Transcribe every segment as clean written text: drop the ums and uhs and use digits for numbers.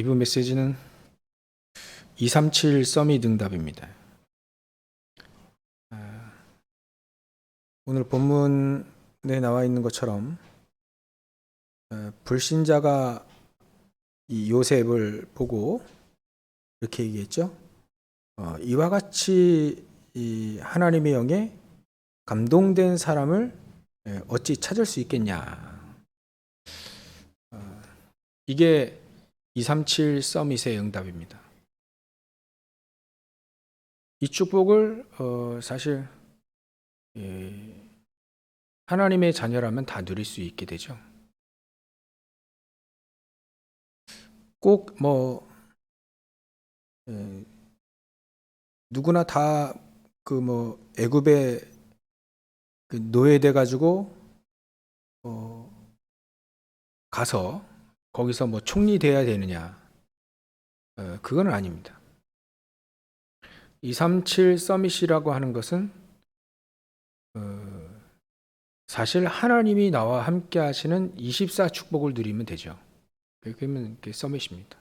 이번 메시지는 237 서밋 응답입니다. 오늘 본문에 나와 있는 것처럼 불신자가 이 요셉을 보고 이렇게 얘기했죠. 이와 같이 이 하나님의 영에 감동된 사람을 어찌 찾을 수 있겠냐. 이게 237 서밋의 응답입니다. 이 축복을 사실 하나님의 자녀라면 다 누릴 수 있게 되죠. 꼭 누구나 다 애굽에 노예돼 가지고 가서 거기서 총리 돼야 되느냐? 그건 아닙니다. 237 서밋이라고 하는 것은 사실 하나님이 나와 함께 하시는 24 축복을 누리면 되죠. 그러면 서밋입니다.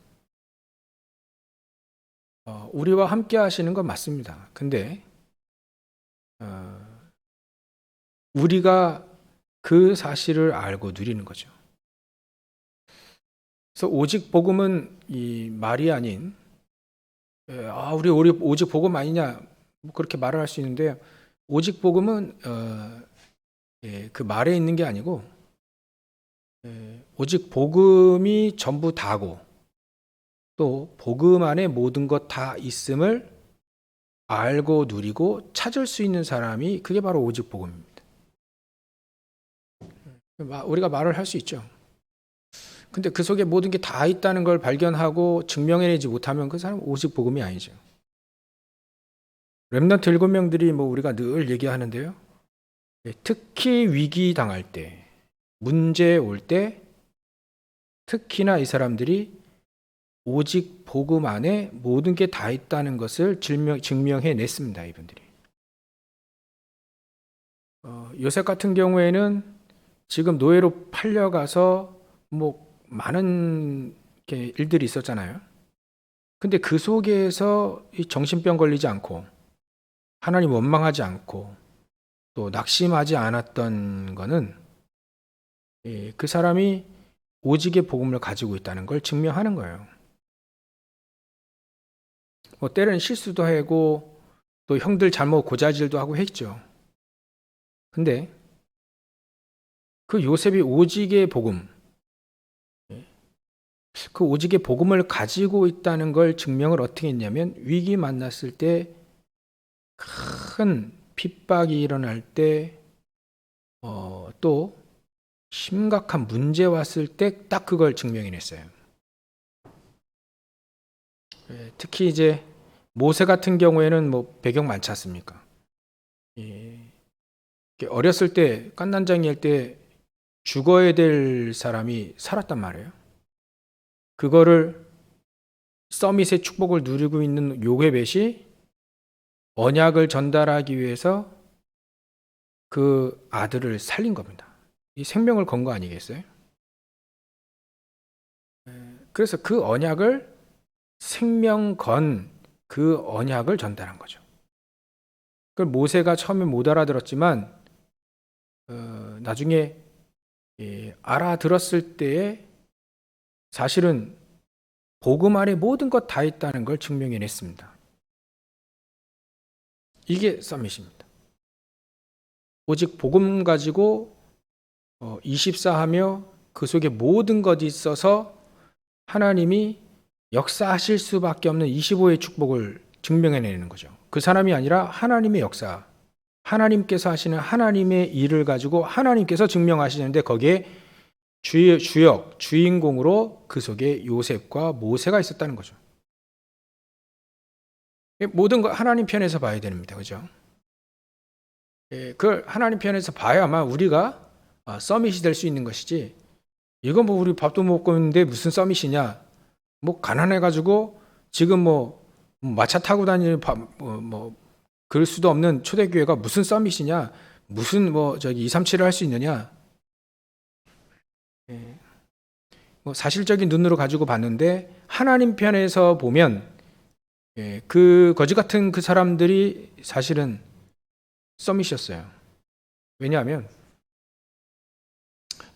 우리와 함께 하시는 건 맞습니다. 근데 우리가 그 사실을 알고 누리는 거죠. 그래서 오직 복음은 이 말이 아닌 우리 오직 복음 아니냐 그렇게 말을 할 수 있는데 오직 복음은 그 말에 있는 게 아니고 오직 복음이 전부 다고 또 복음 안에 모든 것 다 있음을 알고 누리고 찾을 수 있는 사람이 그게 바로 오직 복음입니다. 우리가 말을 할 수 있죠. 근데 그 속에 모든 게 다 있다는 걸 발견하고 증명해내지 못하면 그 사람은 오직 복음이 아니죠. 렘넌트 7명들이 우리가 늘 얘기하는데요. 특히 위기 당할 때, 문제 올 때 특히나 이 사람들이 오직 복음 안에 모든 게 다 있다는 것을 증명해냈습니다. 이분들이. 요셉 같은 경우에는 지금 노예로 팔려가서 많은 일들이 있었잖아요. 근데 그 속에서 정신병 걸리지 않고 하나님 원망하지 않고 또 낙심하지 않았던 거는 그 사람이 오직의 복음을 가지고 있다는 걸 증명하는 거예요. 때로는 실수도 하고 또 형들 잘못 고자질도 하고 했죠. 근데 그 요셉이 오직의 복음, 그 오직의 복음을 가지고 있다는 걸 증명을 어떻게 했냐면 위기 만났을 때 큰 핍박이 일어날 때 또 심각한 문제 왔을 때 딱 그걸 증명해냈어요. 특히 이제 모세 같은 경우에는 배경 많지 않습니까? 어렸을 때 깐난장이 할 때 죽어야 될 사람이 살았단 말이에요. 그거를 서밋의 축복을 누리고 있는 요셉이 언약을 전달하기 위해서 그 아들을 살린 겁니다. 이 생명을 건 거 아니겠어요? 그래서 그 언약을 생명 건 그 언약을 전달한 거죠. 그걸 모세가 처음에 못 알아들었지만 나중에 알아들었을 때에 사실은 복음 안에 모든 것 다 있다는 걸 증명해냈습니다. 이게 서밋입니다. 오직 복음 가지고 24하며 그 속에 모든 것이 있어서 하나님이 역사하실 수밖에 없는 25의 축복을 증명해내는 거죠. 그 사람이 아니라 하나님의 역사, 하나님께서 하시는 하나님의 일을 가지고 하나님께서 증명하시는데 거기에 주역, 주인공으로 그 속에 요셉과 모세가 있었다는 거죠. 모든 걸 하나님 편에서 봐야 됩니다. 그죠? 그걸 하나님 편에서 봐야만 우리가 서밋이 될 수 있는 것이지 이건 우리 밥도 먹고 있는데 무슨 서밋이냐 가난해가지고 지금 마차 타고 다니는 그럴 수도 없는 초대교회가 무슨 서밋이냐 무슨 237을 할 수 있느냐 뭐 사실적인 눈으로 가지고 봤는데 하나님 편에서 보면 그 거지 같은 그 사람들이 사실은 서밋이었어요. 왜냐하면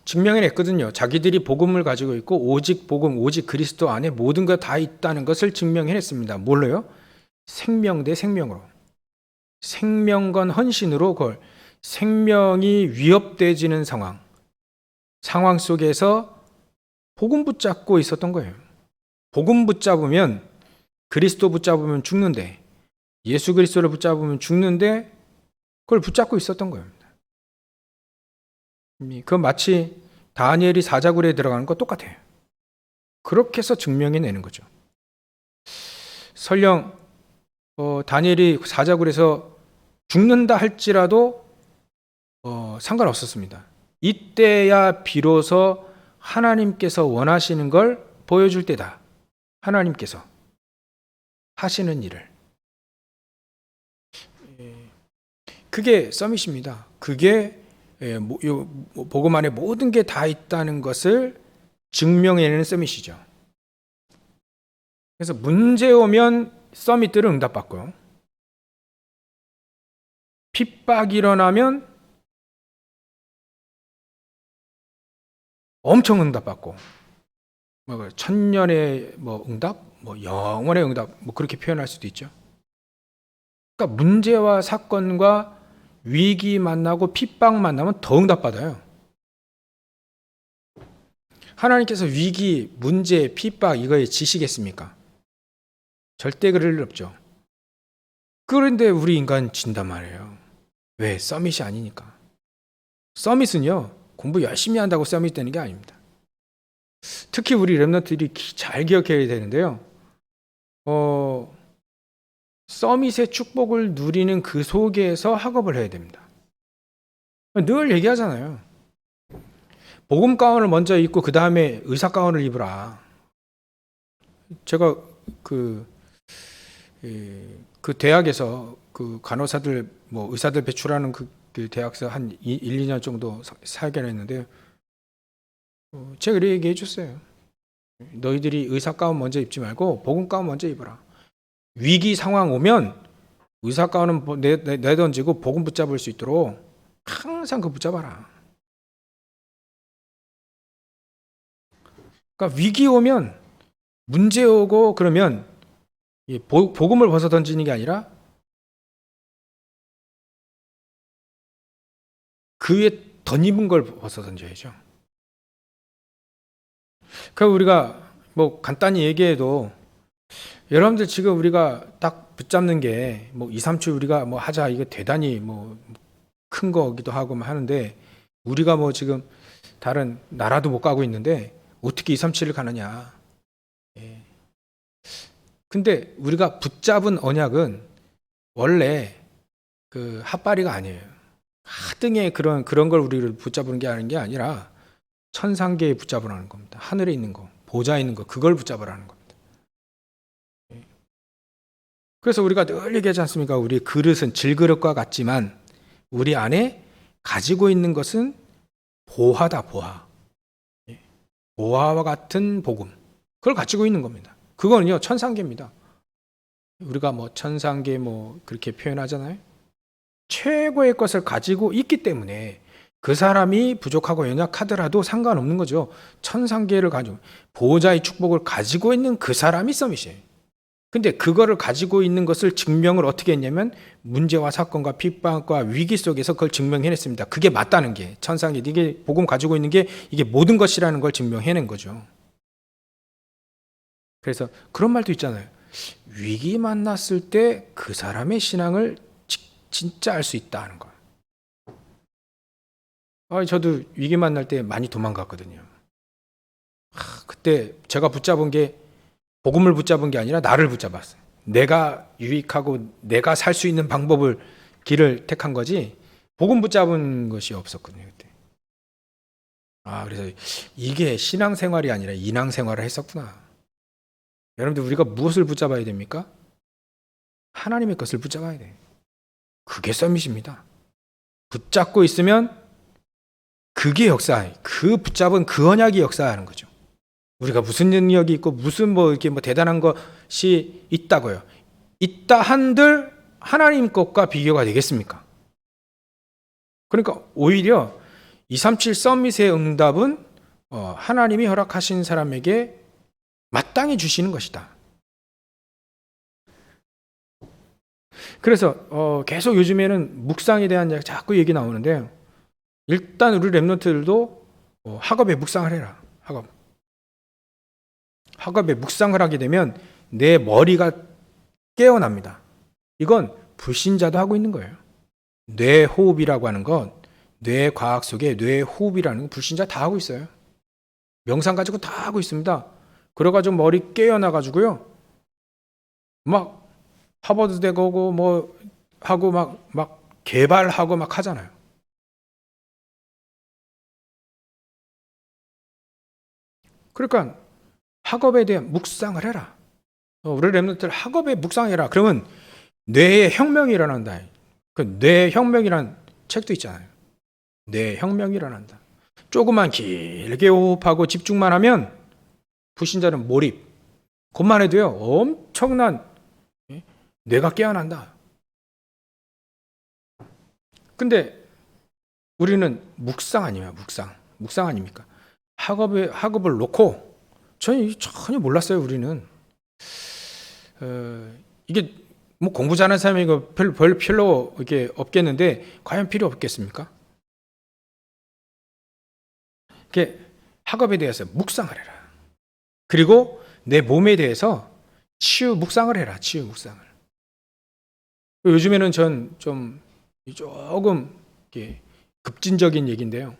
증명해냈거든요. 자기들이 복음을 가지고 있고 오직 복음, 오직 그리스도 안에 모든 것 다 있다는 것을 증명해냈습니다. 뭘로요? 생명 대 생명으로. 생명 건 헌신으로 그걸 생명이 위협되지는 상황 속에서 복음 붙잡고 있었던 거예요. 복음 붙잡으면 그리스도 붙잡으면 죽는데 예수 그리스도를 붙잡으면 죽는데 그걸 붙잡고 있었던 거예요. 그 마치 다니엘이 사자굴에 들어가는 거 똑같아요. 그렇게 해서 증명해내는 거죠. 설령 다니엘이 사자굴에서 죽는다 할지라도 상관없었습니다. 이때야 비로소 하나님께서 원하시는 걸 보여줄 때다. 하나님께서 하시는 일을. 그게 서밋입니다. 그게 복음 안에 모든 게 다 있다는 것을 증명해내는 서밋이죠. 그래서 문제 오면 서밋들은 응답받고요. 핍박이 일어나면 엄청 응답받고, 천년의 응답, 영원의 응답, 그렇게 표현할 수도 있죠. 그러니까 문제와 사건과 위기 만나고 핍박 만나면 더 응답받아요. 하나님께서 위기, 문제, 핍박 이거에 지시겠습니까? 절대 그럴 일 없죠. 그런데 우리 인간 진단 말이에요. 왜? 서밋이 아니니까. 서밋은요, 공부 열심히 한다고 서밋 되는 게 아닙니다. 특히 우리 랩런트들이 잘 기억해야 되는데요. 서밋의 축복을 누리는 그 속에서 학업을 해야 됩니다. 늘 얘기하잖아요. 복음 가운을 먼저 입고 그 다음에 의사 가운을 입으라. 제가 그 대학에서 그 간호사들 의사들 배출하는 그 대학에서 한 1, 2년 정도 사역을 했는데 제가 이렇게 얘기해 줬어요. 너희들이 의사 가운 먼저 입지 말고 복음 가운 먼저 입어라. 위기 상황 오면 의사 가운은 내던지고 복음 붙잡을 수 있도록 항상 그 붙잡아라. 그러니까 위기 오면 문제 오고 그러면 복음을 벗어 던지는 게 아니라 그 위에 덧입은 걸 벗어 던져야죠. 그러니까 우리가 간단히 얘기해도 여러분들 지금 우리가 딱 붙잡는 게 2, 3주 우리가 하자 이거 대단히 큰 거기도 하고 하는데 우리가 지금 다른 나라도 못 가고 있는데 어떻게 2, 3, 7을 가느냐. 근데 우리가 붙잡은 언약은 원래 그 핫바리가 아니에요. 하등의 그런 걸 우리를 붙잡는 게 아니라 천상계에 붙잡으라는 겁니다. 하늘에 있는 거, 보좌에 있는 거, 그걸 붙잡으라는 겁니다. 그래서 우리가 늘 얘기하지 않습니까? 우리 그릇은 질그릇과 같지만 우리 안에 가지고 있는 것은 보화다, 보화. 보화와 같은 복음. 그걸 가지고 있는 겁니다. 그거는요, 천상계입니다. 우리가 천상계 그렇게 표현하잖아요. 최고의 것을 가지고 있기 때문에 그 사람이 부족하고 연약하더라도 상관없는 거죠. 천상계를 가지고 보호자의 축복을 가지고 있는 그 사람이 서밋이에요. 근데 그거를 가지고 있는 것을 증명을 어떻게 했냐면 문제와 사건과 핍박과 위기 속에서 그걸 증명해냈습니다. 그게 맞다는 게 천상계, 이게 복음 가지고 있는 게 이게 모든 것이라는 걸 증명해낸 거죠. 그래서 그런 말도 있잖아요. 위기 만났을 때 그 사람의 신앙을 진짜 알 수 있다는 거. 저도 위기 만날 때 많이 도망갔거든요. 그때 제가 붙잡은 게 복음을 붙잡은 게 아니라 나를 붙잡았어요. 내가 유익하고 내가 살 수 있는 길을 택한 거지 복음 붙잡은 것이 없었거든요. 그때. 그래서 이게 신앙생활이 아니라 인앙생활을 했었구나. 여러분들 우리가 무엇을 붙잡아야 됩니까? 하나님의 것을 붙잡아야 돼요. 그게 서밋입니다. 붙잡고 있으면 그게 역사해. 그 붙잡은 그 언약이 역사하는 거죠. 우리가 무슨 능력이 있고 무슨 뭐 이렇게 뭐 대단한 것이 있다고요. 있다 한들 하나님 것과 비교가 되겠습니까? 그러니까 오히려 237 서밋의 응답은 하나님이 허락하신 사람에게 마땅히 주시는 것이다. 그래서 계속 요즘에는 묵상에 대한 자꾸 얘기 나오는데, 일단 우리 랩런트들도 학업에 묵상을 해라. 학업에 묵상을 하게 되면 내 머리가 깨어납니다. 이건 불신자도 하고 있는 거예요. 뇌 호흡이라고 하는 건, 뇌 과학 속에 뇌 호흡이라는 건 불신자 다 하고 있어요. 명상 가지고 다 하고 있습니다. 그래가지고 머리 깨어나가지고요, 막 하버드대 가고 뭐 하고 막 개발하고 막 하잖아요. 그러니까 학업에 대한 묵상을 해라. 우리 랩런트들 학업에 묵상해라. 그러면 뇌의 혁명이 일어난다. 그 뇌 혁명이라는 책도 있잖아요. 뇌 혁명이 일어난다. 조금만 길게 호흡하고 집중만 하면 불신자는 몰입. 그것만 해도요, 엄청난 뇌가 깨어난다. 근데 우리는 묵상 아니에요, 묵상. 묵상 아닙니까? 학업을 놓고, 저는 전혀 몰랐어요, 우리는. 이게 뭐 공부 잘하는 사람이 이거 별로 이렇게 없겠는데, 과연 필요 없겠습니까? 이렇게 학업에 대해서 묵상을 해라. 그리고 내 몸에 대해서 치유 묵상을 해라, 치유 묵상을. 요즘에는 전 좀 조금 이렇게 급진적인 얘기인데요.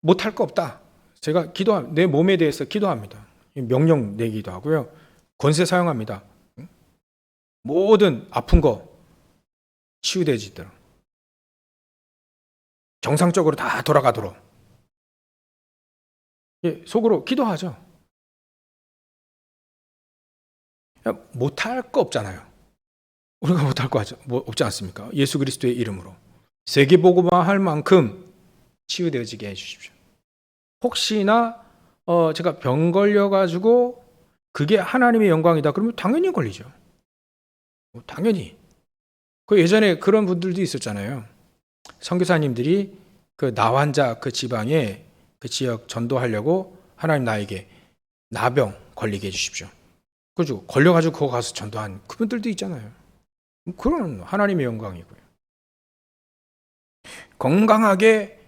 못할 거 없다. 제가 내 몸에 대해서 기도합니다. 명령 내기도 하고요. 권세 사용합니다. 모든 아픈 거 치유되지도록. 정상적으로 다 돌아가도록. 속으로 기도하죠. 못할 거 없잖아요. 우리가 못할 거 없지 않습니까? 예수 그리스도의 이름으로 세계복음화 할 만큼 치유되어지게 해주십시오. 혹시나 제가 병 걸려가지고 그게 하나님의 영광이다 그러면 당연히 걸리죠. 당연히. 그 예전에 그런 분들도 있었잖아요. 선교사님들이 그 나환자 그 지방에 그 지역 전도하려고, 하나님 나에게 나병 걸리게 해주십시오. 그죠? 걸려가지고 거기 가서 전도한 그분들도 있잖아요. 그런 하나님의 영광이고요. 건강하게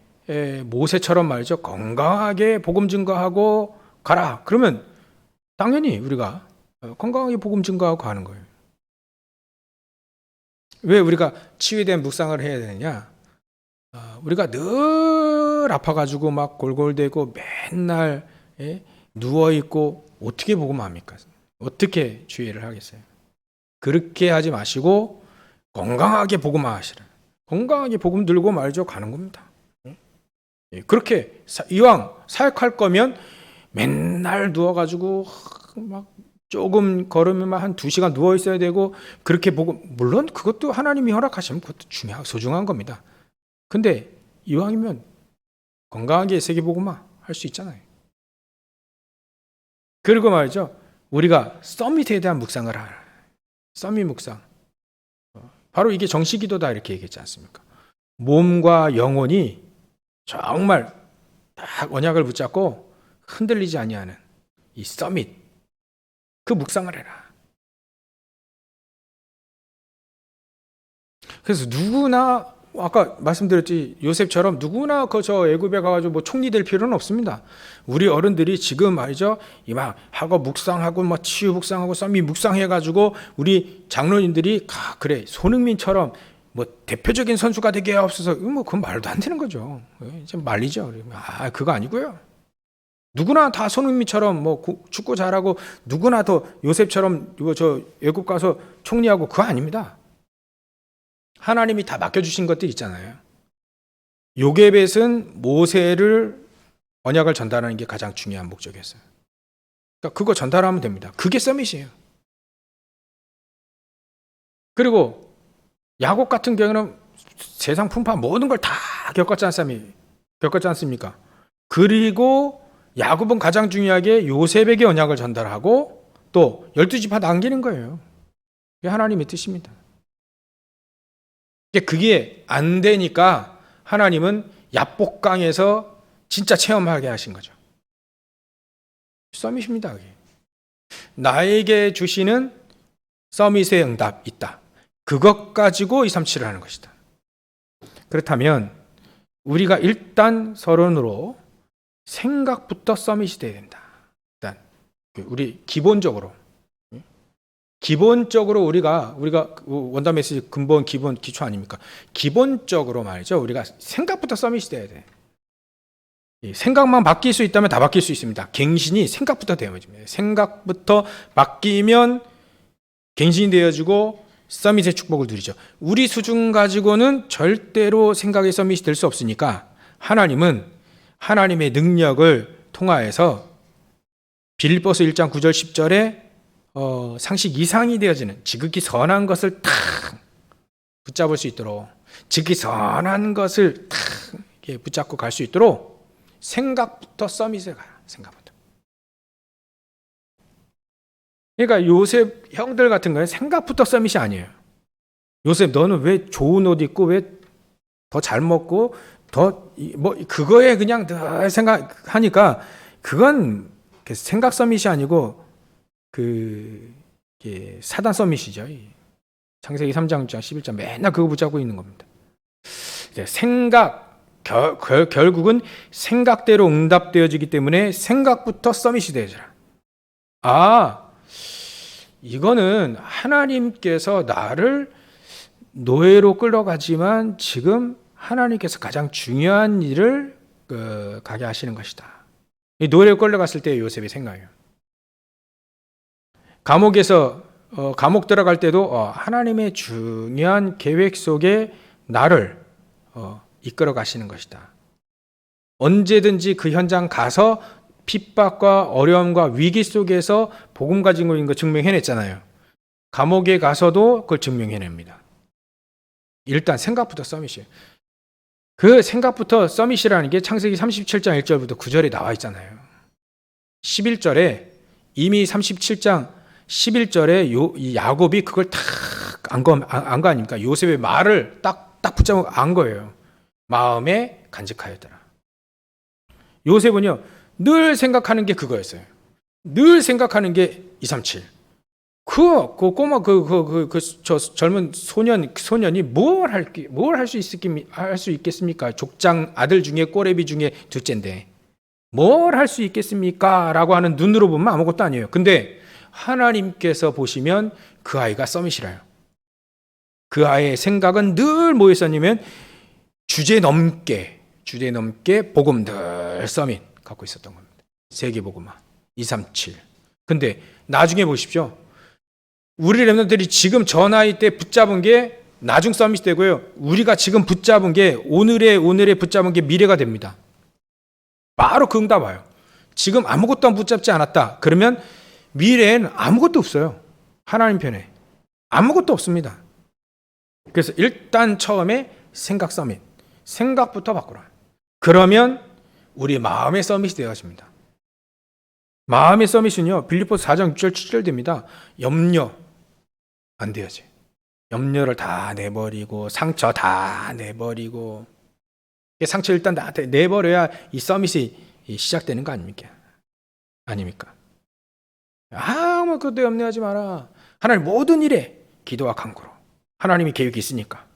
모세처럼 말이죠. 건강하게 복음 증거하고 가라. 그러면 당연히 우리가 건강하게 복음 증거하고 가는 거예요. 왜 우리가 치유에 대한 묵상을 해야 되느냐? 우리가 늘 아파가지고 막 골골대고 맨날 누워있고 어떻게 복음합니까? 어떻게 주의를 하겠어요? 그렇게 하지 마시고 건강하게 복음하시라. 건강하게 복음 들고 말죠 가는 겁니다. 그렇게 이왕 사역할 거면 맨날 누워가지고 막 조금 걸으면 한 2시간 누워 있어야 되고, 그렇게 보고, 물론 그것도 하나님이 허락하시면 그것도 중요하고 소중한 겁니다. 근데 이왕이면 건강하게 세계복음화 할 수 있잖아요. 그리고 말이죠, 우리가 서밋에 대한 묵상을 하라. 서밋 묵상. 바로 이게 정식기도다 이렇게 얘기했지 않습니까? 몸과 영혼이 정말 딱 언약을 붙잡고 흔들리지 아니하는 이 서밋, 그 묵상을 해라. 그래서 누구나 아까 말씀드렸지, 요셉처럼 누구나 저 애굽에 가가지고 뭐 총리 될 필요는 없습니다. 우리 어른들이 지금 말이죠, 이막 하고 묵상하고 뭐 치유 묵상하고 서밋 묵상해가지고 우리 장로님들이 그래 손흥민처럼 뭐 대표적인 선수가 되게 없어서 뭐 그건 말도 안 되는 거죠. 이제 말리죠. 그거 아니고요. 누구나 다 손흥민처럼 뭐 축구 잘하고 누구나 더 요셉처럼 저 애국 가서 총리하고 그거 아닙니다. 하나님이 다 맡겨주신 것들 있잖아요. 요게벳은 모세를 언약을 전달하는 게 가장 중요한 목적이었어요. 그러니까 그거 전달하면 됩니다. 그게 서밋이에요. 그리고 야곱 같은 경우는 세상 풍파 모든 걸 다 겪었지 않습니까? 그리고 야곱은 가장 중요하게 요셉에게 언약을 전달하고 또 12지파 남기는 거예요. 그게 하나님의 뜻입니다. 그게 안 되니까 하나님은 야복강에서 진짜 체험하게 하신 거죠. 서밋입니다. 그게. 나에게 주시는 서밋의 응답 있다. 그것 가지고 237을 하는 것이다. 그렇다면 우리가 일단 서론으로 생각부터 서밋이 돼야 된다. 일단 우리 기본적으로 우리가 원단 메시지 근본 기본 기초 아닙니까? 기본적으로 말이죠. 우리가 생각부터 서밋이 돼야 돼. 생각만 바뀔 수 있다면 다 바뀔 수 있습니다. 갱신이 생각부터 되어집니다. 생각부터 바뀌면 갱신이 되어지고 서밋의 축복을 누리죠. 우리 수준 가지고는 절대로 생각의 서밋이 될 수 없으니까 하나님은 하나님의 능력을 통하여서 빌립보서 1장 9절 10절에 상식 이상이 되어지는 지극히 선한 것을 탁 붙잡을 수 있도록 지극히 선한 것을 탁 붙잡고 갈 수 있도록 생각부터 서밋에 가요. 생각부터. 그러니까 요셉 형들 같은 거는 생각부터 서밋이 아니에요. 요셉 너는 왜 좋은 옷 입고 왜 더 잘 먹고 더 뭐 그거에 그냥 늘 생각하니까 그건 생각 서밋이 아니고 사단 서밋이죠. 창세기 3장 11장 맨날 그거 붙잡고 있는 겁니다. 생각 결국은 생각대로 응답되어지기 때문에 생각부터 서밋이 되어져라. 이거는 하나님께서 나를 노예로 끌어가지만 지금 하나님께서 가장 중요한 일을 가게 하시는 것이다. 이 노예로 끌려갔을 때 요셉의 생각이에요. 감옥에서 감옥 들어갈 때도 하나님의 중요한 계획 속에 나를 이끌어 가시는 것이다. 언제든지 그 현장 가서 핍박과 어려움과 위기 속에서 복음 가지고 있는 거 증명해냈잖아요. 감옥에 가서도 그걸 증명해냅니다. 일단 생각부터 서밋이에요. 그 생각부터 서밋이라는 게 창세기 37장 1절부터 9절에 나와 있잖아요. 11절에 이미 37장 11절에 이 야곱이 그걸 딱 안 거 아닙니까? 요셉의 말을 딱 붙잡고 안 거예요. 마음에 간직하였더라. 요셉은요 늘 생각하는 게 그거였어요. 늘 생각하는 게 237. 그 꼬마 저 젊은 소년이 뭘 할 수 있겠습니까? 족장 아들 중에 꼬레비 중에 둘째인데 뭘 할 수 있겠습니까? 라고 하는 눈으로 보면 아무것도 아니에요. 근데 하나님께서 보시면 그 아이가 서밋이라요. 그 아이의 생각은 늘 뭐 있었냐면 주제 넘게 복음 늘 서밋 갖고 있었던 겁니다. 세계복음화 237. 근데 나중에 보십시오. 우리 렘넌트들이 지금 저 나이 때 붙잡은 게 나중 서밋이 되고요. 우리가 지금 붙잡은 게 오늘에 붙잡은 게 미래가 됩니다. 바로 그 응답 와요. 지금 아무것도 안 붙잡지 않았다. 그러면 미래에는 아무것도 없어요. 하나님 편에. 아무것도 없습니다. 그래서 일단 처음에 생각 서밋. 생각부터 바꾸라. 그러면 우리 마음의 서밋이 되어집니다. 마음의 서밋은요. 빌립보서 4장 6절 7절 됩니다. 염려 안 돼야지. 염려를 다 내버리고 상처 다 내버리고 상처 일단 다 내버려야 이 서밋이 시작되는 거 아닙니까? 뭐 그것도 염려하지 마라. 하나님 모든 일에 기도와 간구로. 하나님이 계획이 있으니까.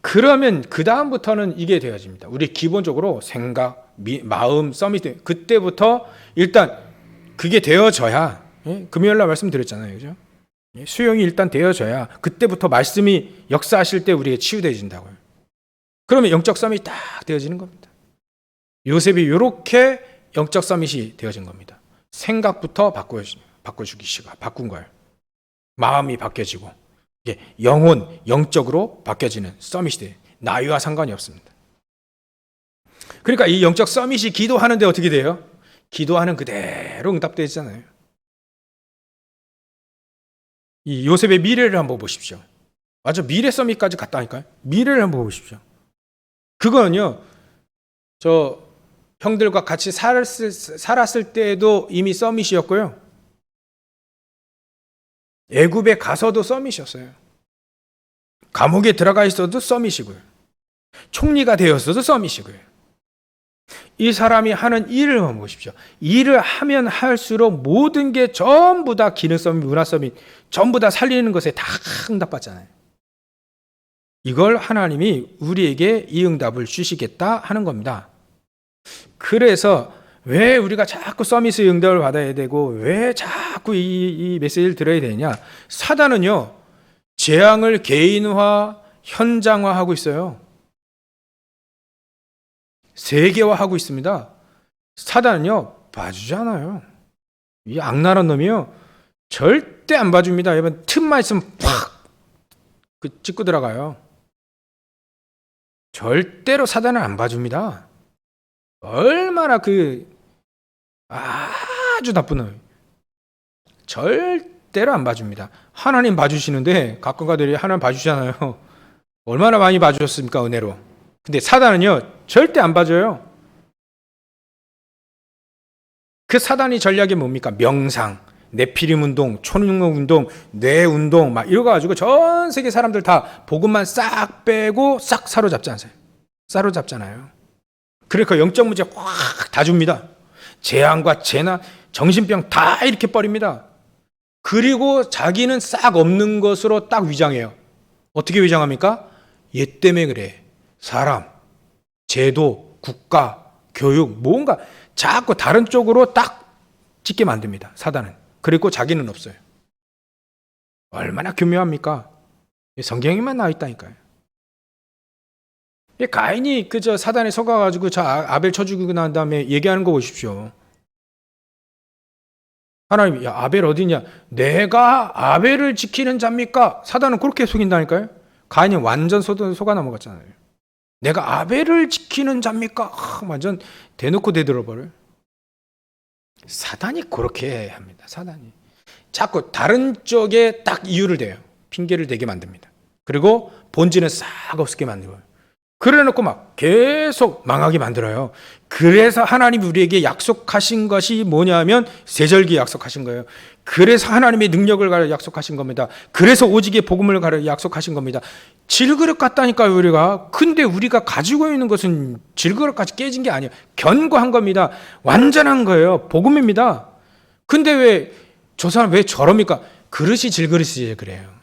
그러면 그 다음부터는 이게 되어집니다. 우리 기본적으로 생각, 마음, 서밋 그때부터 일단 그게 되어져야 금요일날 말씀드렸잖아요, 그죠? 수용이 일단 되어져야 그때부터 말씀이 역사하실 때 우리가 치유되어진다고요. 그러면 영적 서밋이 딱 되어지는 겁니다. 요셉이 이렇게 영적 서밋이 되어진 겁니다. 생각부터 바꿔주기 시작 바꾼 거예요. 마음이 바뀌어지고 영적으로 바뀌어지는 서밋이 돼요. 나이와 상관이 없습니다. 그러니까 이 영적 서밋이 기도하는데 어떻게 돼요? 기도하는 그대로 응답되잖아요. 이 요셉의 미래를 한번 보십시오. 맞아, 미래 서밋까지 갔다니까요. 미래를 한번 보십시오. 그거는요, 저 형들과 같이 살았을 때에도 이미 서밋이었고요. 애굽에 가서도 서밋이었어요. 감옥에 들어가 있어도 서밋이고요. 총리가 되었어도 서밋이고요. 이 사람이 하는 일을 한번 보십시오. 일을 하면 할수록 모든 게 전부 다 기능 서밋, 문화 서밋, 전부 다 살리는 것에 다 응답받잖아요. 이걸 하나님이 우리에게 이 응답을 주시겠다 하는 겁니다. 그래서 왜 우리가 자꾸 서밋의 응답을 받아야 되고 왜 자꾸 이 메시지를 들어야 되냐? 사단은요, 재앙을 개인화, 현장화하고 있어요. 세계화하고 있습니다. 사단은요, 봐주지 않아요. 이 악랄한 놈이요, 절대 안 봐줍니다. 여러분, 틈만 있으면 팍 찍고 들어가요. 절대로 사단은 안 봐줍니다. 얼마나 아주 나쁜 놈. 절대로 안 봐줍니다. 하나님 봐주시는데 가끔 가들이 하나님 봐주시잖아요. 얼마나 많이 봐주셨습니까, 은혜로. 근데 사단은요, 절대 안 봐줘요. 그 사단이 전략이 뭡니까? 명상, 네피림 운동, 초능력 운동, 뇌 운동 막 이거 가지고 전 세계 사람들 다 복음만 싹 빼고 싹 사로잡잖아요. 그러니까 영적 문제 확 다 줍니다. 재앙과 재난, 정신병 다 이렇게 버립니다. 그리고 자기는 싹 없는 것으로 딱 위장해요. 어떻게 위장합니까? 얘 때문에 그래. 사람, 제도, 국가, 교육, 뭔가 자꾸 다른 쪽으로 딱 찍게 만듭니다. 사단은. 그리고 자기는 없어요. 얼마나 교묘합니까? 성경에만 나와 있다니까요. 가인이 사단에 속아가지고 아벨 쳐 죽이고 난 다음에 얘기하는 거 보십시오. 하나님, 야, 아벨 어디냐? 내가 아벨을 지키는 자입니까? 사단은 그렇게 속인다니까요. 가인이 완전 속아 넘어갔잖아요. 내가 아벨을 지키는 자입니까? 완전 대놓고 대들어버려요. 사단이 그렇게 합니다. 사단이 자꾸 다른 쪽에 딱 이유를 대요. 핑계를 대게 만듭니다. 그리고 본질은 싹 없게 만들어요. 그래놓고 막 계속 망하게 만들어요. 그래서 하나님이 우리에게 약속하신 것이 뭐냐면 세절기 약속하신 거예요. 그래서 하나님의 능력을 가려 약속하신 겁니다. 그래서 오직의 복음을 가려 약속하신 겁니다. 질그릇 같다니까요, 우리가. 근데 우리가 가지고 있는 것은 질그릇까지 깨진 게 아니에요. 견고한 겁니다. 완전한 거예요. 복음입니다. 근데 왜 저 사람 왜 저럽니까? 그릇이 질그릇이지 그래요.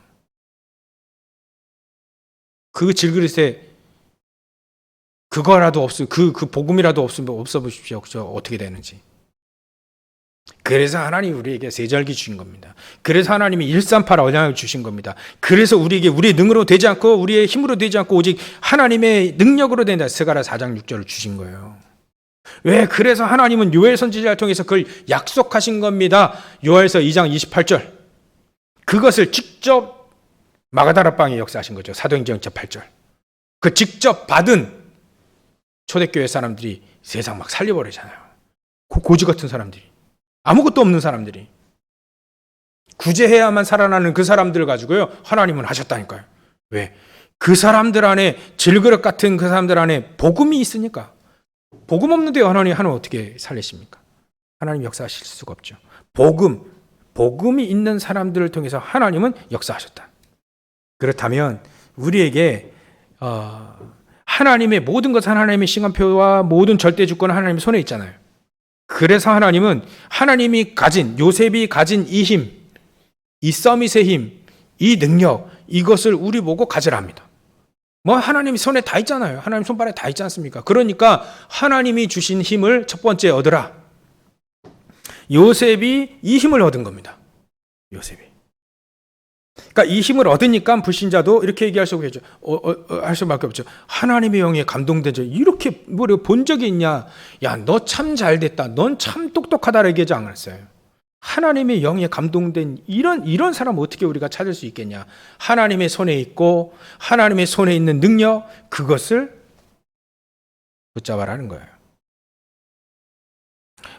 그 질그릇에 그거라도 그 복음이라도 없어 보십시오. 그죠? 어떻게 되는지. 그래서 하나님이 우리에게 세절기 주신 겁니다. 그래서 하나님이 138 언약을 주신 겁니다. 그래서 우리에게 우리의 능으로 되지 않고 우리의 힘으로 되지 않고 오직 하나님의 능력으로 된다. 스가랴 4장 6절을 주신 거예요. 왜? 그래서 하나님은 요엘 선지자를 통해서 그걸 약속하신 겁니다. 요엘서 2장 28절. 그것을 직접 마가다락방에 역사하신 거죠. 사도행전 8절. 그 직접 받은 초대교회 사람들이 세상 막 살려버리잖아요. 고지 같은 사람들이. 아무것도 없는 사람들이. 구제해야만 살아나는 그 사람들을 가지고요. 하나님은 하셨다니까요. 왜? 그 사람들 안에 질그릇 같은 그 사람들 안에 복음이 있으니까. 복음 없는데 하나님 어떻게 살리십니까? 하나님 역사하실 수가 없죠. 복음이 있는 사람들을 통해서 하나님은 역사하셨다. 그렇다면 우리에게 하나님의 모든 것, 하나님의 시간표와 모든 절대 주권은 하나님의 손에 있잖아요. 그래서 하나님은 하나님이 가진, 요셉이 가진 이 힘, 이 서밋의 힘, 이 능력, 이것을 우리 보고 가지라 합니다. 하나님이 손에 다 있잖아요. 하나님 손발에 다 있지 않습니까? 그러니까 하나님이 주신 힘을 첫 번째 얻으라. 요셉이 이 힘을 얻은 겁니다. 요셉이. 그러니까 이 힘을 얻으니까 불신자도 이렇게 얘기할 수 없겠죠. 할 수밖에 없죠. 하나님의 영에 감동되죠. 이렇게 본 적이 있냐? 야, 너 참 잘됐다. 넌 참 똑똑하다 얘기하지 않았어요. 하나님의 영에 감동된 이런 사람 어떻게 우리가 찾을 수 있겠냐? 하나님의 손에 있고 하나님의 손에 있는 능력, 그것을 붙잡아라는 거예요.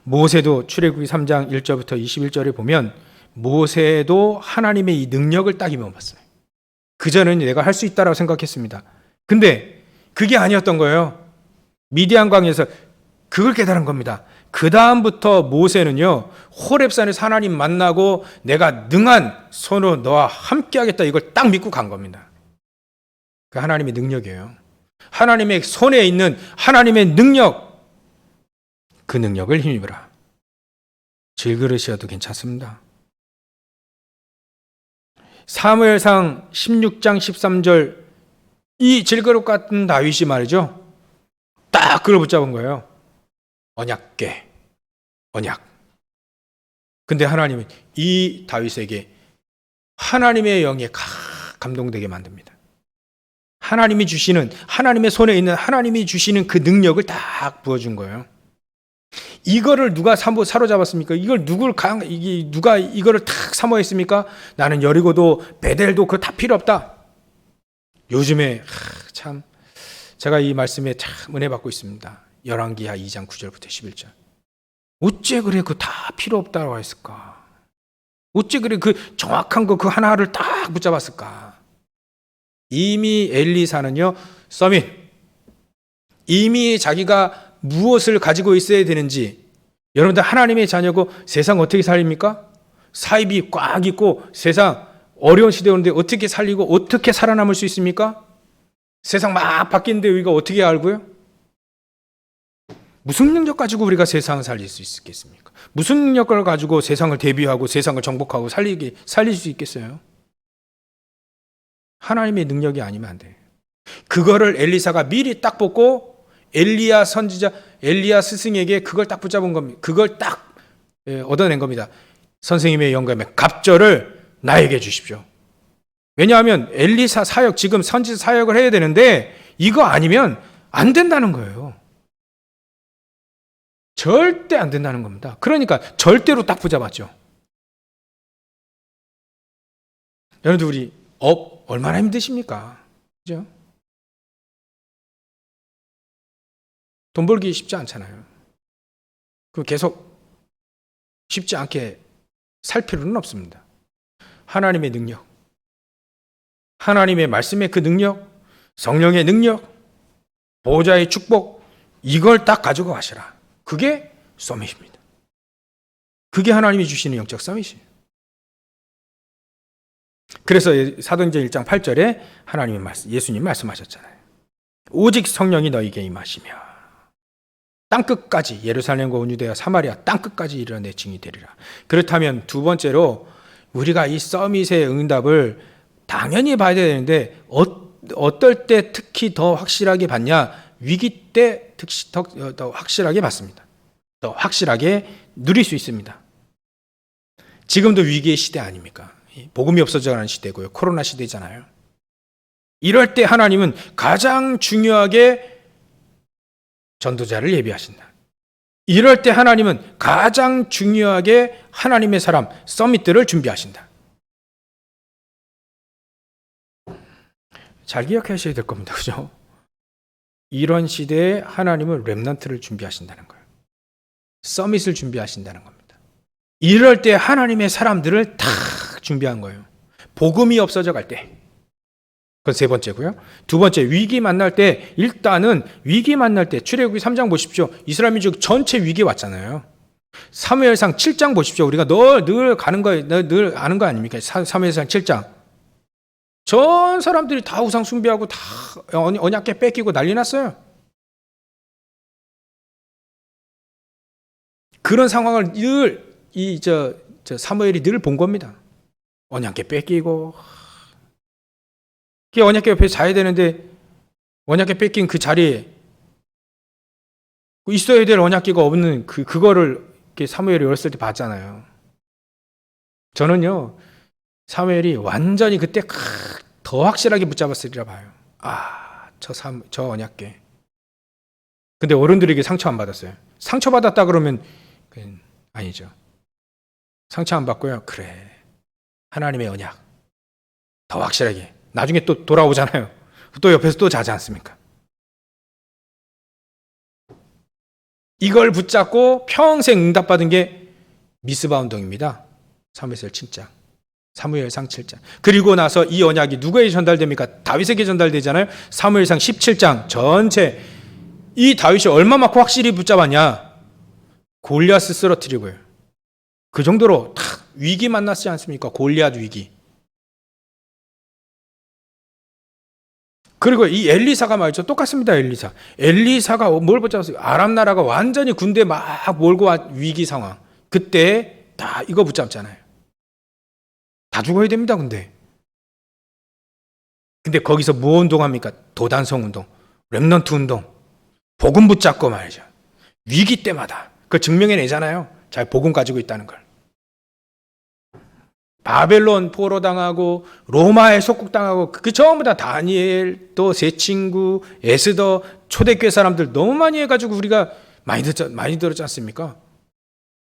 모세도 출애굽기 3장 1절부터 21절에 보면 모세도 하나님의 이 능력을 딱 입어봤어요. 그전에는 내가 할 수 있다라고 생각했습니다. 근데 그게 아니었던 거예요. 미디안 광야에서 그걸 깨달은 겁니다. 그 다음부터 모세는요, 호렙산에서 하나님 만나고 내가 능한 손으로 너와 함께 하겠다, 이걸 딱 믿고 간 겁니다. 그 하나님의 능력이에요. 하나님의 손에 있는 하나님의 능력, 그 능력을 힘입으라. 질그릇이어도 괜찮습니다. 사무엘상 16장 13절, 이 질그릇 같은 다윗이 말이죠, 딱 그걸 붙잡은 거예요. 언약궤, 언약. 근데 하나님은 이 다윗에게 하나님의 영에 감동되게 만듭니다. 하나님이 주시는, 하나님의 손에 있는 하나님이 주시는 그 능력을 딱 부어준 거예요. 이거를 누가 사로잡았습니까? 누가 이거를 탁 사모했습니까? 나는 여리고도 베델도 그거 다 필요 없다. 요즘에 참 제가 이 말씀에 참 은혜 받고 있습니다. 열왕기하 2장 9절부터 11절. 어째 그래 그 다 필요 없다고 했을까? 어째 그래 그 정확한 거 그 하나를 딱 붙잡았을까? 이미 엘리사는요, 서밋, 이미 자기가 무엇을 가지고 있어야 되는지, 여러분들 하나님의 자녀고 세상 어떻게 살립니까? 사입이 꽉 있고 세상 어려운 시대 오는데 어떻게 살리고 어떻게 살아남을 수 있습니까? 세상 막 바뀌는데 우리가 어떻게 알고요? 무슨 능력 가지고 우리가 세상을 살릴 수 있겠습니까? 무슨 능력을 가지고 세상을 대비하고 세상을 정복하고 살릴 수 있겠어요? 하나님의 능력이 아니면 안 돼요. 그거를 엘리사가 미리 딱 보고 엘리야 선지자, 엘리야 스승에게 그걸 딱 붙잡은 겁니다. 그걸 딱 얻어낸 겁니다. 선생님의 영감에 갑절을 나에게 주십시오. 왜냐하면 엘리사 사역, 지금 선지자 사역을 해야 되는데 이거 아니면 안 된다는 거예요. 절대 안 된다는 겁니다. 그러니까 절대로 딱 붙잡았죠. 여러분들 우리 업 얼마나 힘드십니까? 그죠? 돈 벌기 쉽지 않잖아요. 그 계속 쉽지 않게 살 필요는 없습니다. 하나님의 능력, 하나님의 말씀의 그 능력, 성령의 능력, 보호자의 축복, 이걸 딱 가지고 가시라. 그게 서밋입니다. 그게 하나님이 주시는 영적 서밋이에요. 그래서 사도행전 1장 8절에 하나님의 말씀, 예수님 말씀하셨잖아요. 오직 성령이 너희에게 임하시며 땅끝까지, 예루살렘과 온 유대와 사마리아 땅끝까지 이르러 내 증인이 되리라. 그렇다면 두 번째로 우리가 이 서밋의 응답을 당연히 봐야 되는데 어떨 때 특히 더 확실하게 받냐? 위기 때 더 확실하게 받습니다. 더 확실하게 누릴 수 있습니다. 지금도 위기의 시대 아닙니까? 복음이 없어져가는 시대고요. 코로나 시대잖아요. 이럴 때 하나님은 가장 중요하게 전도자를 예비하신다. 이럴 때 하나님은 가장 중요하게 하나님의 사람, 서밋들을 준비하신다. 잘 기억하셔야 될 겁니다. 그죠? 이런 시대에 하나님은 렘넌트를 준비하신다는 거예요. 서밋을 준비하신다는 겁니다. 이럴 때 하나님의 사람들을 다 준비한 거예요. 복음이 없어져 갈 때. 그건 세 번째고요. 두 번째, 위기 만날 때, 일단은 위기 만날 때, 출애굽기 3장 보십시오. 이스라엘 민족 전체 위기 왔잖아요. 사무엘상 7장 보십시오. 우리가 늘 가는 거, 늘 아는 거 아닙니까? 사무엘상 7장. 전 사람들이 다 우상 숭배하고 다 언약궤 뺏기고 난리 났어요. 그런 상황을 늘 사무엘이 늘 본 겁니다. 언약궤 뺏기고, 언약궤 옆에 자야 되는데 언약궤 뺏긴 그 자리에 있어야 될 언약궤가 없는 그거를 사무엘이 어렸을 때 봤잖아요. 저는요, 사무엘이 완전히 그때 더 확실하게 붙잡았으리라 봐요. 저 언약궤. 근데 어른들에게 상처 안 받았어요. 상처 받았다 그러면 아니죠. 상처 안 받고요. 그래, 하나님의 언약 더 확실하게. 나중에 또 돌아오잖아요. 또 옆에서 또 자지 않습니까? 이걸 붙잡고 평생 응답받은 게 미스바 운동입니다. 사무엘상 7장. 사무엘상 7장. 그리고 나서 이 언약이 누구에게 전달됩니까? 다윗에게 전달되잖아요. 사무엘상 17장 전체 이 다윗이 얼마만큼 확실히 붙잡았냐? 골리앗을 쓰러뜨리고요. 그 정도로 탁 위기 만났지 않습니까? 골리앗 위기. 그리고 이 엘리사가 말이죠. 똑같습니다. 엘리사가 뭘 붙잡았어요? 아람 나라가 완전히 군대 막 몰고 와 위기 상황. 그때 다 이거 붙잡잖아요. 다 죽어야 됩니다. 근데 거기서 뭐 운동합니까? 도단성 운동, 렘넌트 운동, 복음 붙잡고 말이죠. 위기 때마다 그 증명해내잖아요. 잘 복음 가지고 있다는 걸. 바벨론 포로 당하고 로마에 속국당하고 그 전부 다 다니엘, 또 세 친구, 에스더, 초대교회 사람들 너무 많이 해가지고 우리가 많이 들었지 않습니까?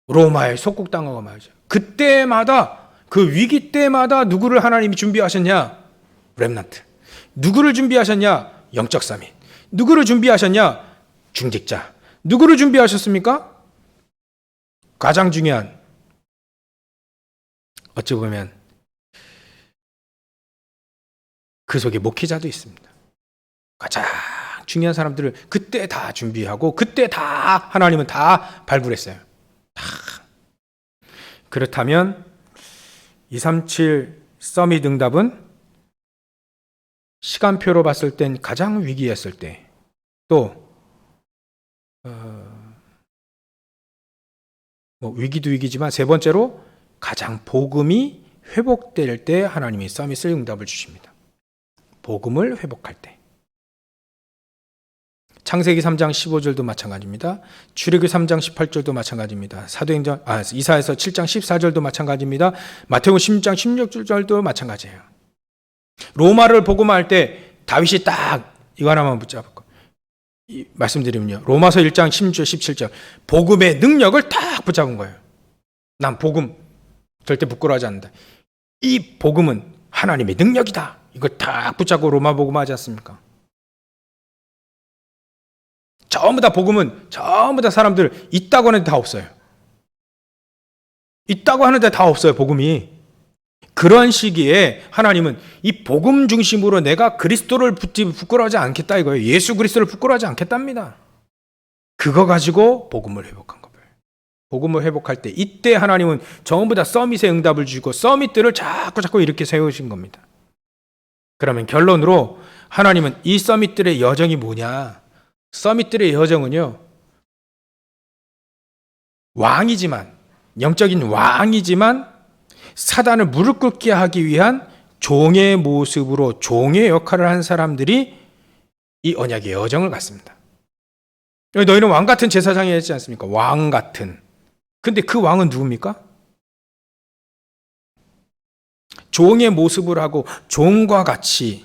로마에 속국당하고 말이죠. 그때마다 그 위기 때마다 누구를 하나님이 준비하셨냐? 렘넌트. 누구를 준비하셨냐? 영적 사민. 누구를 준비하셨냐? 중직자. 누구를 준비하셨습니까? 가장 중요한, 어찌 보면 그 속에 목회자도 있습니다. 가장 중요한 사람들을 그때 다 준비하고 그때 다 하나님은 다 발굴했어요. 다. 그렇다면 237 서밋 응답은 시간표로 봤을 땐 가장 위기였을 때, 또 위기도 위기지만 세 번째로 가장 복음이 회복될 때 하나님이 서밋을 응답을 주십니다. 복음을 회복할 때. 창세기 3장 15절도 마찬가지입니다. 출애굽기 3장 18절도 마찬가지입니다. 이사야서 7장 14절도 마찬가지입니다. 마태복음 16장 16절도 마찬가지예요. 로마를 복음할 때 다윗이 딱 이거 하나만 붙잡을 거. 말씀드리면요. 로마서 1장 16절 17절 복음의 능력을 딱 붙잡은 거예요. 난 복음 절대 부끄러워하지 않는다. 이 복음은 하나님의 능력이다. 이걸 딱 붙잡고 로마 복음하지 않습니까? 전부 다 복음은 전부 다 사람들 있다고 하는데 다 없어요. 있다고 하는데 다 없어요. 복음이. 그런 시기에 하나님은 이 복음 중심으로 내가 그리스도를 부끄러워하지 않겠다 이거예요. 예수 그리스도를 부끄러워하지 않겠답니다. 그거 가지고 복음을 회복한 거예요. 복음을 회복할 때 이때 하나님은 전부 다 서밋의 응답을 주고 서밋들을 자꾸 이렇게 세우신 겁니다. 그러면 결론으로 하나님은 이 서밋들의 여정이 뭐냐? 서밋들의 여정은요, 왕이지만, 영적인 왕이지만 사단을 무릎 꿇게 하기 위한 종의 모습으로 종의 역할을 한 사람들이 이 언약의 여정을 갔습니다. 너희는 왕 같은 제사장이 했지 않습니까? 왕 같은. 근데 그 왕은 누굽니까? 종의 모습을 하고 종과 같이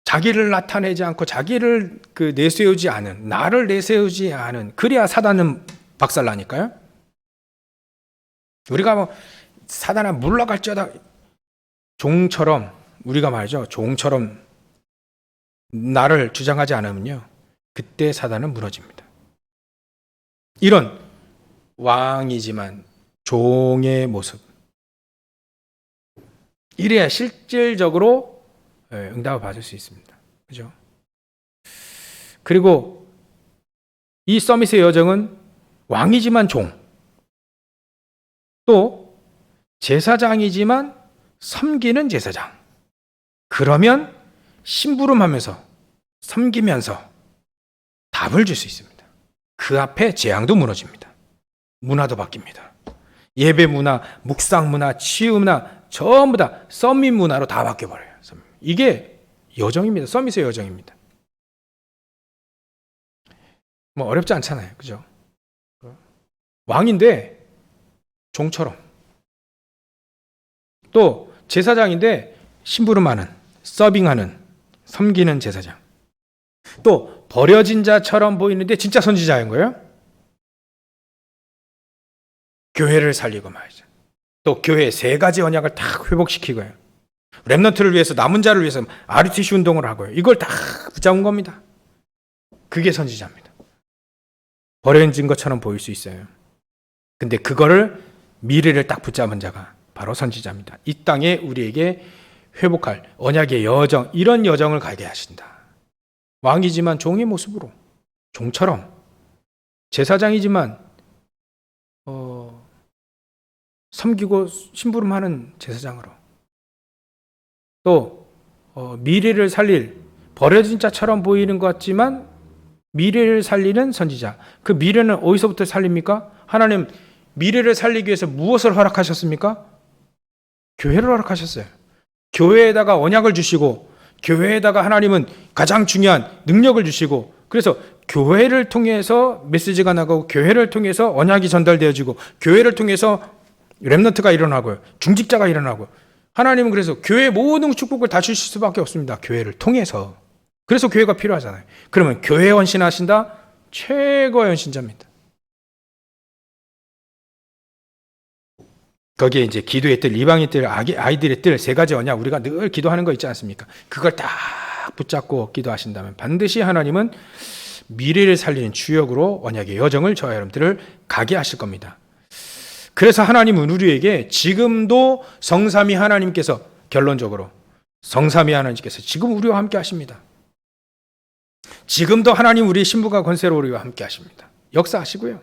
자기를 나타내지 않고 자기를 내세우지 않은, 나를 내세우지 않은, 그래야 사단은 박살나니까요. 우리가 사단아 물러갈지어다 종처럼, 우리가 말이죠, 종처럼 나를 주장하지 않으면요, 그때 사단은 무너집니다. 이런 왕이지만 종의 모습, 이래야 실질적으로 응답을 받을 수 있습니다. 그죠? 그리고 이 서밋의 여정은 왕이지만 종, 또 제사장이지만 섬기는 제사장. 그러면 심부름하면서 섬기면서 답을 줄 수 있습니다. 그 앞에 재앙도 무너집니다. 문화도 바뀝니다. 예배 문화, 묵상 문화, 치유 문화 전부 다 서밋 문화로 다 바뀌어버려요. 이게 여정입니다. 서밋의 여정입니다. 어렵지 않잖아요. 그죠? 왕인데 종처럼, 또 제사장인데 심부름하는, 서빙하는, 섬기는 제사장, 또 버려진 자처럼 보이는데 진짜 선지자인 거예요. 교회를 살리고 말이죠. 또 교회의 세 가지 언약을 딱 회복시키고요. 렘넌트를 위해서, 남은 자를 위해서 RUTC 운동을 하고요. 이걸 다 붙잡은 겁니다. 그게 선지자입니다. 버려진 것처럼 보일 수 있어요. 근데 그거를, 미래를 딱 붙잡은 자가 바로 선지자입니다. 이 땅에 우리에게 회복할 언약의 여정, 이런 여정을 가게 하신다. 왕이지만 종의 모습으로, 종처럼, 제사장이지만 섬기고 심부름하는 제사장으로, 또 미래를 살릴 버려진 자처럼 보이는 것 같지만 미래를 살리는 선지자. 그 미래는 어디서부터 살립니까? 하나님 미래를 살리기 위해서 무엇을 허락하셨습니까? 교회를 허락하셨어요. 교회에다가 언약을 주시고, 교회에다가 하나님은 가장 중요한 능력을 주시고, 그래서 교회를 통해서 메시지가 나가고, 교회를 통해서 언약이 전달되어지고, 교회를 통해서 렘넌트가 일어나고요, 중직자가 일어나고요. 하나님은 그래서 교회의 모든 축복을 다 주실 수밖에 없습니다. 교회를 통해서. 그래서 교회가 필요하잖아요. 그러면 교회에 헌신하신다? 최고의 헌신자입니다. 거기에 이제 기도의 뜰, 이방인 뜰, 아이들의 뜰, 세 가지 언약, 우리가 늘 기도하는 거 있지 않습니까? 그걸 딱 붙잡고 기도하신다면 반드시 하나님은 미래를 살리는 주역으로 언약의 여정을 저와 여러분들을 가게 하실 겁니다. 그래서 하나님은 우리에게 지금도 성삼위 하나님께서, 결론적으로 성삼위 하나님께서 지금 우리와 함께 하십니다. 지금도 하나님 우리의 신부가 권세로 우리와 함께 하십니다. 역사하시고요.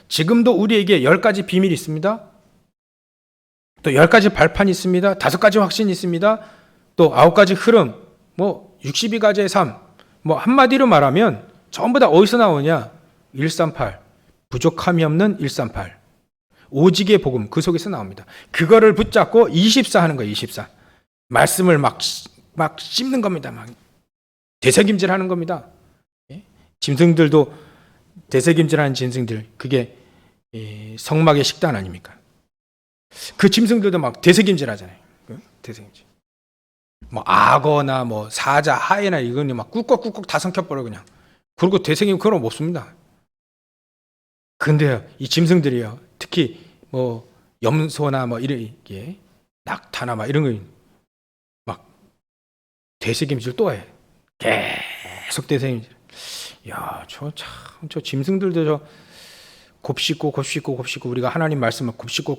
지금도 우리에게 10가지 비밀이 있습니다. 또 10가지 발판이 있습니다. 5가지 확신이 있습니다. 또 9가지 흐름, 62가지의 삶. 한마디로 말하면 전부 다 어디서 나오냐? 138. 부족함이 없는 138. 오직의 복음, 그 속에서 나옵니다. 그거를 붙잡고 24 하는 거예요. 24. 말씀을 막 씹는 겁니다. 막 되새김질 하는 겁니다. 짐승들도 되새김질하는 짐승들, 그게 성막의 식단 아닙니까? 그 짐승들도 막 되새김질 하잖아요. 되새김질. 악어나 사자, 하이나 이거는 막 꾹꾹꾹꾹 다 삼켜버려 그냥. 그리고 되새김 그런 거 못 씁니다. 근데요, 이 짐승들이요, 특히 염소나 이런 낙타나 이런 거 막 되새김질 또 해. 계속 되새김질. 야, 저 짐승들도 곱씹고 우리가 하나님 말씀을 곱씹고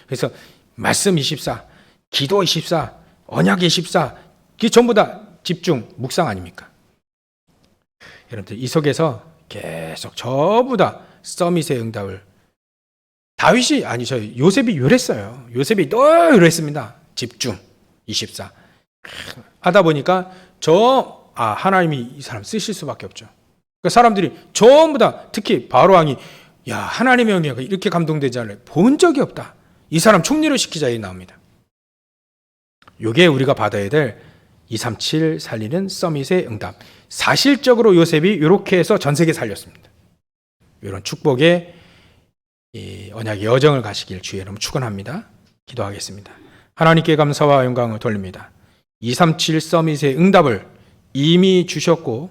그래서 말씀 24, 기도 24, 언약 24, 이게 전부 다 집중, 묵상 아닙니까? 여러분들 이 속에서 계속 전부 다 서밋의 응답을 요셉이 요랬어요. 요셉이 늘 요랬습니다. 집중 24 하다 보니까 하나님이 이 사람 쓰실 수밖에 없죠. 그러니까 사람들이 전부 다, 특히 바로 왕이 하나님의 은혜가 이렇게 감동되지 않을 본 적이 없다. 이 사람 총리를 시키자 이 나옵니다. 이게 우리가 받아야 될 237 살리는 서밋의 응답. 사실적으로 요셉이 이렇게 해서 전 세계 살렸습니다. 이런 축복의 언약의 여정을 가시길 주의 이름으로 축원합니다. 기도하겠습니다. 하나님께 감사와 영광을 돌립니다. 237 서밋의 응답을 이미 주셨고,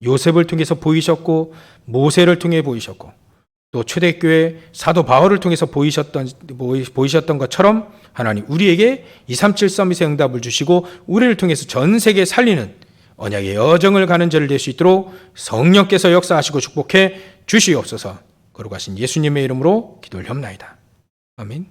요셉을 통해서 보이셨고, 모세를 통해 보이셨고, 또 초대교회 사도 바울을 통해서 보이셨던 것처럼 하나님 우리에게 237 서밋의 응답을 주시고, 우리를 통해서 전 세계 살리는 언약의 여정을 가는 자를 될 수 있도록 성령께서 역사하시고 축복해 주시옵소서. 거룩하신 예수님의 이름으로 기도를 협나이다. 아멘.